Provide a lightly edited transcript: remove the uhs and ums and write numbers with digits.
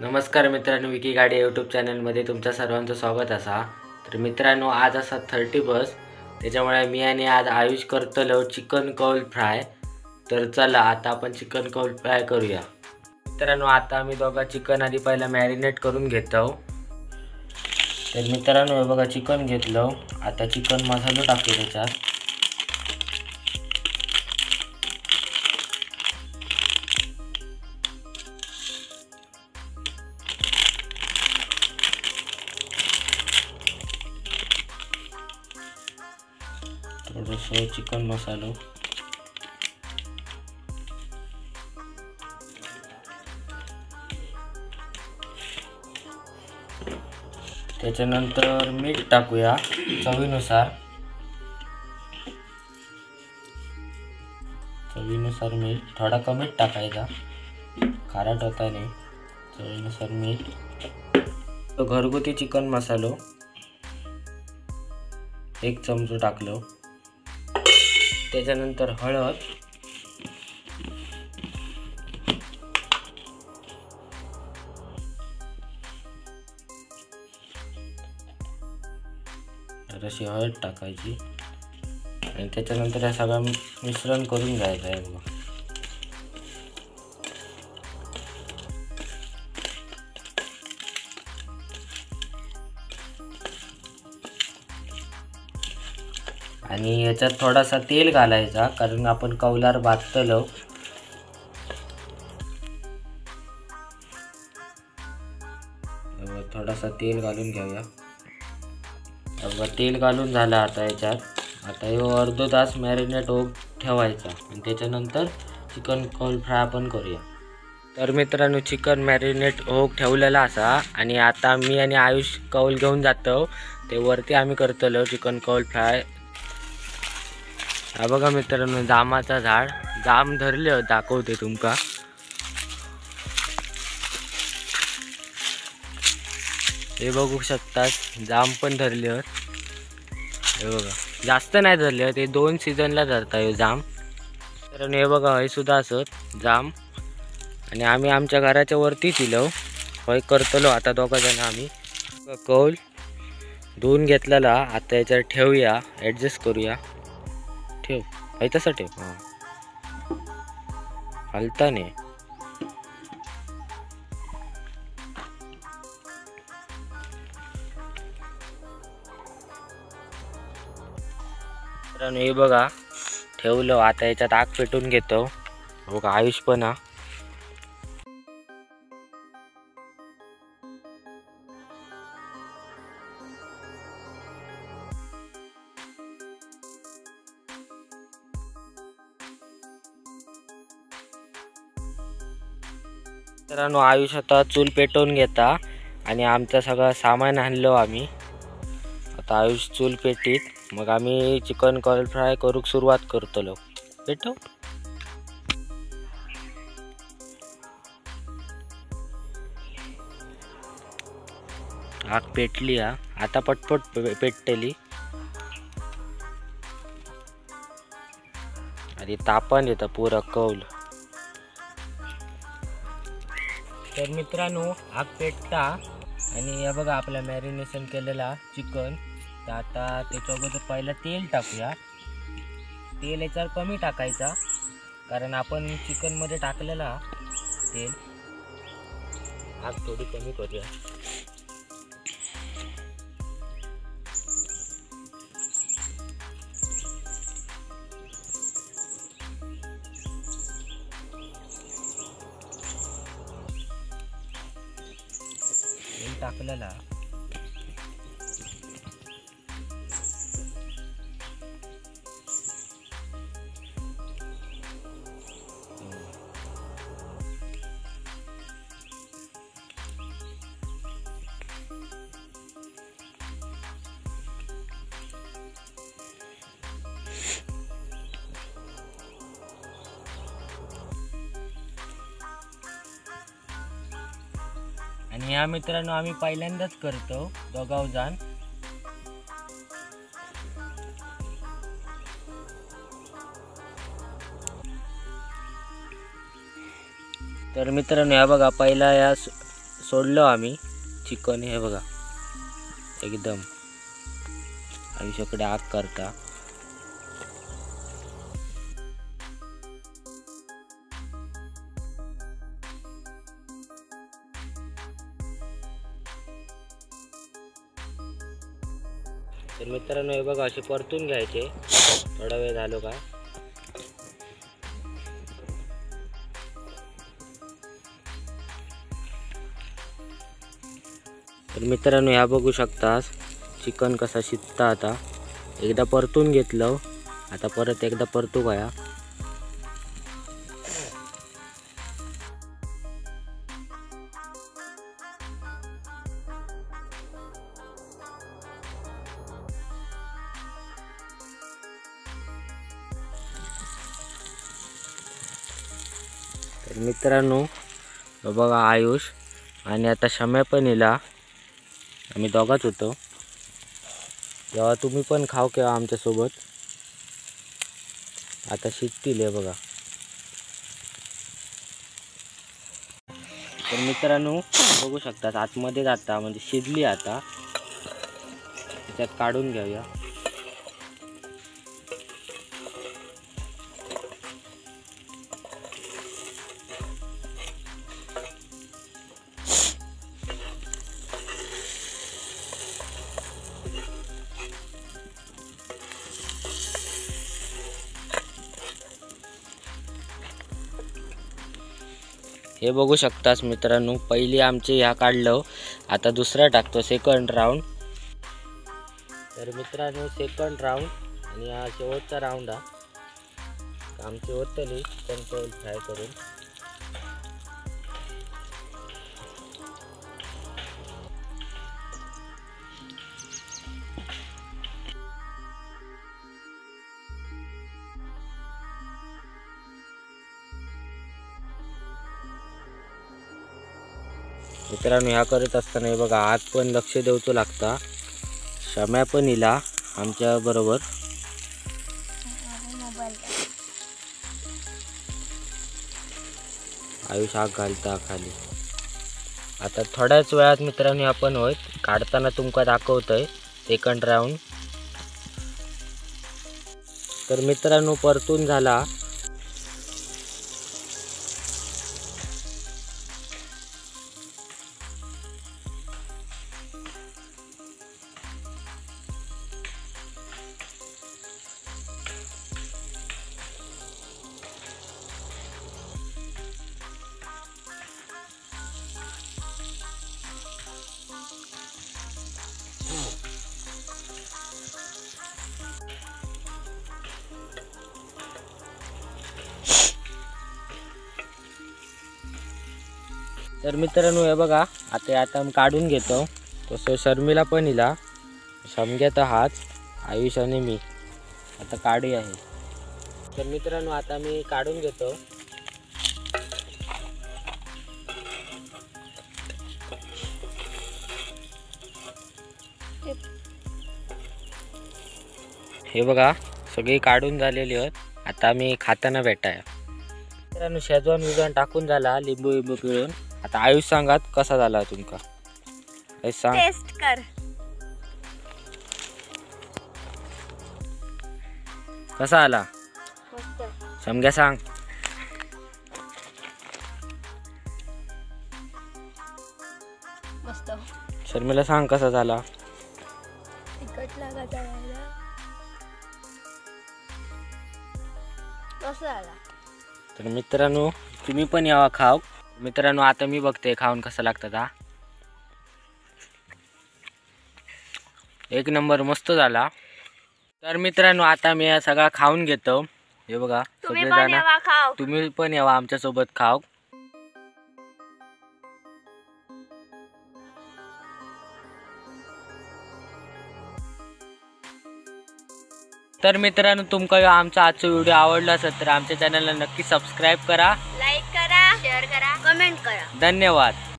नमस्कार मित्रांनो, विकी गाडी यूट्यूब चॅनलमध्ये तुमच्या सर्वांचं स्वागत असा। तर मित्रांनो, आज असा 31 त्याच्यामुळे मी आणि आज आयुष करतलो चिकन कौल फ्राय। तर चला आता आपण चिकन कौल फ्राय करूया। मित्रांनो, आता आम्ही दोघा चिकन आधी पहिला मॅरिनेट करून घेतो। तर मित्रांनो, हे बघा चिकन घेतलं। आता चिकन मसाला टाकू त्याच्यात। थोडंसं चिकन मसाला, त्याच्यानंतर मीठ टाकूया चवीनुसार। मीठ थोडा कमीच टाकायचा, खारट होता नाही। चवीनुसार मीठ। घरगुती चिकन मसालो 1 चमचा टाकलो। त्याच्यानंतर हळद, जराशी हळद टाकायची आणि त्याच्यानंतर हे सगळं मिश्रण करून घ्यायचं आहे बघा। आणि याच्यात थोडासा तेल घालायचा, कारण आपण कौलार भाजतलो। थोडासा तेल घालून घेऊया। तेल घालून झालं आता याच्यात। आता हे अर्धा तास मॅरिनेट होऊन ठेवायचा आणि त्याच्यानंतर चिकन कौल फ्राय आपण करूया। तर मित्रांनो, चिकन मॅरिनेट होऊन ठेवलेला असा आणि आता मी आणि आयुष कौल घेऊन जातो। ते वरती आम्ही करतलो चिकन कौल फ्राय। हा बघा मित्रांनो, जामाचा झाड, जाम धरले दाखवते तुमका। हे बघू शकता, जाम पण धरले। हे बघा, जास्त नाही धरले, ते 2 सीझनला धरता हे जाम। तर हे बघा, हे सुद्धा असत जाम। आणि आम्ही आमच्या घराच्या वरतीच इलो होय करतलो। आता दोघा जण आम्ही कौल धुवून घेतलेला। आता याच्यावर ठेवूया, ॲडजस्ट करूया। ठेव, आहे तसं ठेव, हां, हलता नाही। तर हे बघा ठेवलं। आता याच्यात आग पेटून घेतो बघा, आयुष पण हा। मित्रांनो, आयुष आता चूल पेटवून घेता आणि आमचं सगळं सामान आणलो आम्ही। आता आयुष चूल पेटीत, मग आम्ही चिकन कौल फ्राय करूक सुरुवात करतलो। पेटव। आग पेटली हा, आता पटपट पेटली आणि तापण येतं पुरा कौल। तर मित्रांनो, आग पेटता आणि हे बघा आपला मॅरिनेशन केलेला चिकन। तर आता त्याच्या अगोदर पहिला तेल टाकूया। तेल याच्यावर कमी टाकायचा, कारण आपण चिकनमध्ये टाकलेला तेल। आग थोडी कमी करूया। तेल टाकलेला, आणि या मित्रांनो आम्ही पहिल्यांदाच करतो दोघाव जण। तर मित्रांनो, या बघा पहिला या सोडलं आम्ही चिकन. हे बघा एकदम आयुष्याकडे आग करता. तर मित्रांनो हे बघा असे परतून घ्यायचे. थोडा वेळ झालो का तर मित्रांनो ह्या बघू शकता चिकन कसा शिजता. आता एकदा परतून घेतलं, आता परत एकदा परतू गया. तर मित्रांनो बघा आयुष आणि आता शम्या पण इला. आम्ही दोघाच होतो. जेव्हा तुम्ही पण खाव केव्हा आमच्यासोबत. आता शिजतील हे बघा. तर मित्रांनो बघू शकता आतमध्ये जाता म्हणजे शिजली. आता त्याच्यात काढून घेऊया. हे बघू शकतास मित्रांनो पहिली आमचे ह्या काढलं. आता दुसरा टाकतो सेकंड राऊंड. तर मित्रांनो सेकंड राऊंड आणि हा शेवटचा राऊंड हा. आमची होतली चिकन फ्राय करून. मित्रांनो ह्या करत असताना हे बघा आत पण लक्ष देऊचं लागता. शम्या पण इला आमच्या बरोबर. आयुष आग घालता खाली. आता थोड्याच वेळात मित्रांनो आपण होय काढताना तुमका दाखवतोय सेकंड राऊंड. तर मित्रांनो परतून झाला. तर मित्रांनो हे बघा आता मी काढून घेतो. तसं शर्मिला पण इला. शमग्याचा हाच आयुष आणि मी आता काढी आहे. तर मित्रांनो आता मी काढून घेतो. हे बघा सगळी काढून झालेली आहेत. आता मी खाताना भेटाय. मित्रांनो शेजवान विजवान टाकून झाला लिंबू लिंबू पिळून. आता आयुष सांगात कसा झाला तुमका. सांग टेस्ट कर. कसा आला मस्त. समग्या सांग. मस्त. शर्मिला सांग कसा झाला. तिखट लागत आहे. मस्त झाला. तर मित्रांनो तुम्ही पण यावा खाव. मित्रांनो आता मी बघते खाऊन कसं लागतं. हा एक नंबर मस्त झाला. तर मित्रांनो आता मी सगळा खाऊन घेतो. हे बघा सगळेजण तुम्ही पण यावा आमच्या सोबत खाव. तर मित्रांनो तुमका आमचा आजचा व्हिडिओ आवडला असेल तर आमच्या चॅनलला नक्की सबस्क्राईब करा, लाईक करा, शेअर करा, कमेंट करा. धन्यवाद.